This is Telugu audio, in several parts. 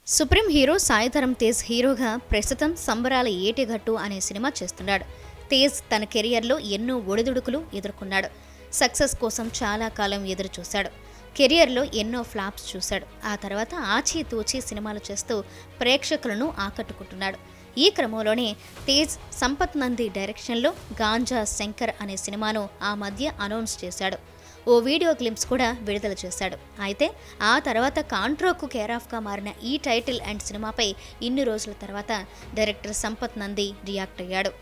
సుప్రీం హీరో సాయిధరమ్ తేజ్ హీరోగా ప్రస్తుతం సంబరాల ఏటిగట్టు అనే సినిమా చేస్తున్నాడు. తేజ్ తన కెరియర్లో ఎన్నో ఒడిదుడుకులు ఎదుర్కొన్నాడు. సక్సెస్ కోసం చాలా కాలం ఎదురు చూశాడు. కెరియర్లో ఎన్నో ఫ్లాప్స్ చూశాడు. ఆ తర్వాత ఆచితూచి సినిమాలు చేస్తూ ప్రేక్షకులను ఆకట్టుకుంటున్నాడు. ఈ క్రమంలోనే తేజ్ సంపత్ నంది డైరెక్షన్లో గాంజా శంకర్ అనే సినిమాను ఆ మధ్య అనౌన్స్ చేశాడు. ఓ వీడియో క్లిప్స్ కూడా విడుదల చేశాడు. అయితే ఆ తర్వాత కాంట్రోకు కేరాఫ్గా మారిన ఈ టైటిల్ అండ్ సినిమాపై ఇన్ని రోజుల తర్వాత డైరెక్టర్ సంపత్ నంది రియాక్ట్ అయ్యాడు.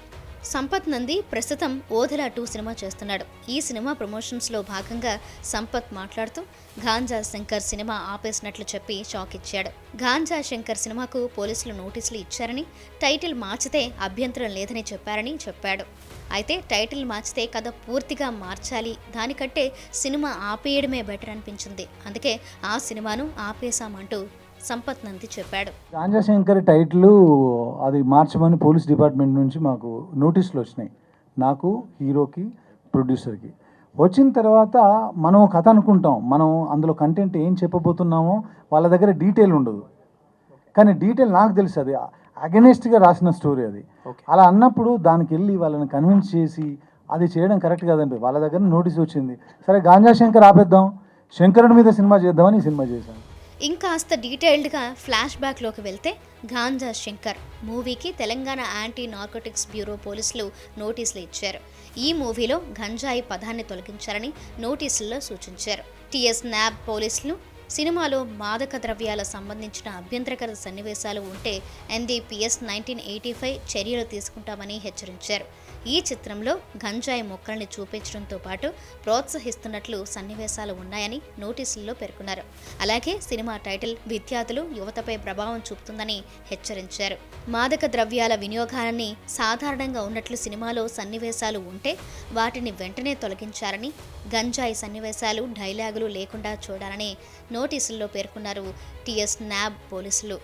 సంపత్ నంది ప్రస్తుతం ఓధెలా 2 సినిమా చేస్తున్నాడు. ఈ సినిమా ప్రమోషన్స్లో భాగంగా సంపత్ మాట్లాడుతూ గాంజా శంకర్ సినిమా ఆపేసినట్లు చెప్పి షాక్ ఇచ్చాడు. గాంజా శంకర్ సినిమాకు పోలీసులు నోటీసులు ఇచ్చారని, టైటిల్ మార్చితే అభ్యంతరం లేదని చెప్పాడు. అయితే టైటిల్ మార్చితే కథ పూర్తిగా మార్చాలి, దానికంటే సినిమా ఆపేయడమే బెటర్ అనిపించింది, అందుకే ఆ సినిమాను ఆపేశామంటూ సంపత్ నంది చెప్పాడు. గాంజా శంకర్ టైటిల్ అది మార్చమని పోలీస్ డిపార్ట్మెంట్ నుంచి మాకు నోటీసులు వచ్చినాయి, నాకు, హీరోకి, ప్రొడ్యూసర్కి. వచ్చిన తర్వాత మనం కథ అనుకుంటాం, మనం అందులో కంటెంట్ ఏం చెప్పబోతున్నామో వాళ్ళ దగ్గర డీటెయిల్ ఉండదు. కానీ డీటెయిల్ నాకు తెలుసు, అది అగెనిస్ట్గా రాసిన స్టోరీ అది. అలా అన్నప్పుడు దానికి వెళ్ళి వాళ్ళని కన్విన్స్ చేసి అది చేయడం కరెక్ట్ కాదండి. వాళ్ళ దగ్గర నోటీస్ వచ్చింది, సరే గాంజా శంకర్ ఆపేద్దాం, శంకరుడి మీద సినిమా చేద్దామని ఈ సినిమా చేశాను. ఇంకాస్త డీటెయిల్డ్గా ఫ్లాష్ బ్యాక్లోకి వెళ్తే గాంజా శంకర్ మూవీకి తెలంగాణ యాంటీ నార్కోటిక్స్ బ్యూరో పోలీసులు నోటీసులు ఇచ్చారు. ఈ మూవీలో గంజాయి పదాన్ని తొలగించారని నోటీసుల్లో సూచించారు. టీఎస్ న్యాబ్ పోలీసులు సినిమాలో మాదక ద్రవ్యాల సంబంధించిన అభ్యంతరకర సన్నివేశాలు ఉంటే NDPS 1985 చర్యలు తీసుకుంటామని హెచ్చరించారు. ఈ చిత్రంలో గంజాయి మొక్కల్ని చూపించడంతో పాటు ప్రోత్సహిస్తున్నట్లు సన్నివేశాలు ఉన్నాయని నోటీసుల్లో పేర్కొన్నారు. అలాగే సినిమా టైటిల్ విద్యార్థులు, యువతపై ప్రభావం చూపుతుందని హెచ్చరించారు. మాదక ద్రవ్యాల వినియోగాన్ని సాధారణంగా ఉన్నట్లు సినిమాలో సన్నివేశాలు ఉంటే వాటిని వెంటనే తొలగించారని, గంజాయి సన్నివేశాలు, డైలాగులు లేకుండా చూడాలని నోటీసుల్లో పేర్కొన్నారు టీఎస్ న్యాబ్ పోలీసులు.